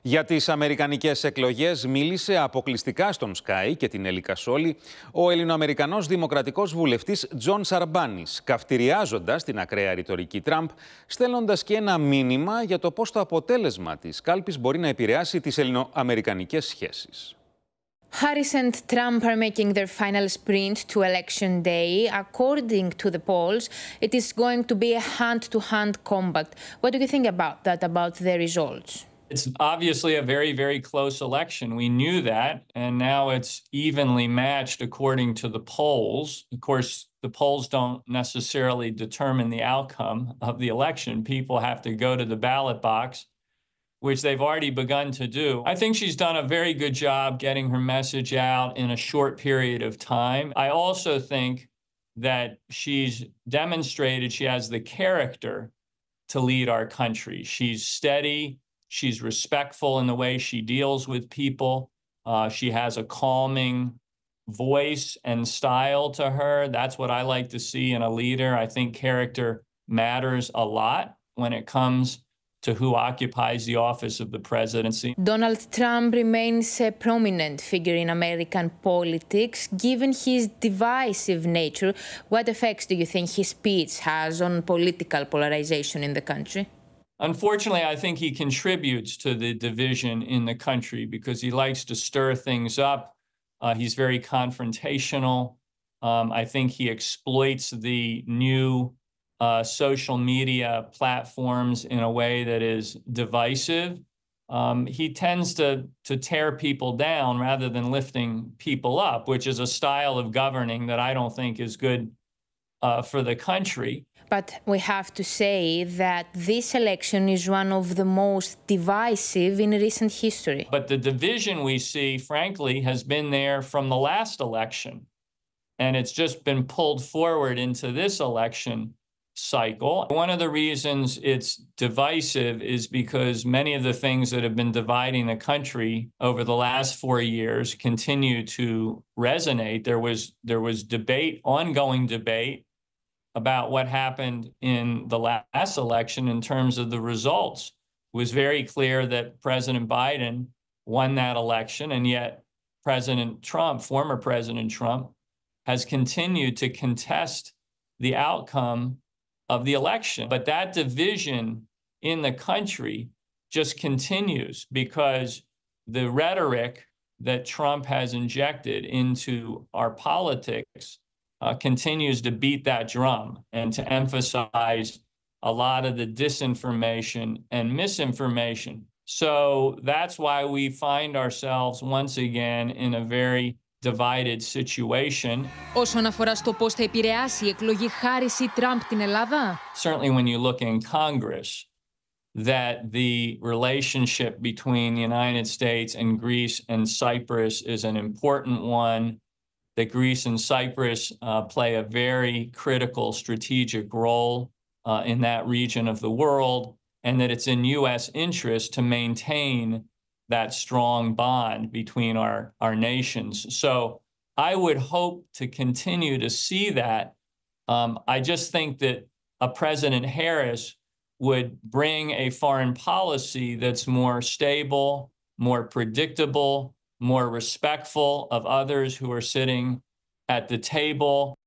Για τις αμερικανικές εκλογές μίλησε αποκλειστικά στον SKAI και την Ελικασόλη ο Ελληνοαμερικανός δημοκρατικός βουλευτής Τζον Σαρμπάνης, καυτηριάζοντας την ακραία ρητορική Τραμπ, στέλνοντας και ένα μήνυμα για το πώς το αποτέλεσμα της κάλπης μπορεί να επηρεάσει τις ελληνοαμερικανικές σχέσεις. Harris and Trump are making their final sprint to election day. According to the polls, it is going to be a hand-to-hand combat. What do you think about that, about the results? It's obviously a very, very close election. We knew that, and now it's evenly matched according to the polls. Of course, the polls don't necessarily determine the outcome of the election. People have to go to the ballot box, which they've already begun to do. I think she's done a very good job getting her message out in a short period of time. I also think that she's demonstrated she has the character to lead our country. She's steady. She's respectful in the way she deals with people. She has a calming voice and style to her. That's what I like to see in a leader. I think character matters a lot when it comes to who occupies the office of the presidency. Donald Trump remains a prominent figure in American politics. Given his divisive nature, what effects do you think his speech has on political polarization in the country? Unfortunately, I think he contributes to the division in the country because he likes to stir things up. He's very confrontational. I think he exploits the new social media platforms in a way that is divisive. He tends to tear people down rather than lifting people up, which is a style of governing that I don't think is good for the country. But we have to say that this election is one of the most divisive in recent history. But the division we see, frankly, has been there from the last election. And it's just been pulled forward into this election cycle. One of the reasons it's divisive is because many of the things that have been dividing the country over the last 4 years continue to resonate. There was debate, ongoing debate, about what happened in the last election in terms of the results. It was very clear that President Biden won that election, and yet President Trump, former President Trump, has continued to contest the outcome of the election. But that division in the country just continues because the rhetoric that Trump has injected into our politics continues to beat that drum and to emphasize a lot of the disinformation and misinformation. So that's why we find ourselves once again in a very divided situation. Όσον αφορά στο πώς θα επηρεάσει η εκλογή Harris ή Trump την Ελλάδα. Certainly when you look in Congress, that the relationship between the United States and Greece and Cyprus is an important one. That Greece and Cyprus play a very critical strategic role in that region of the world, and that it's in U.S. interest to maintain that strong bond between our nations. So I would hope to continue to see that. I just think that a President Harris would bring a foreign policy that's more stable, more predictable, more respectful of others who are sitting at the table.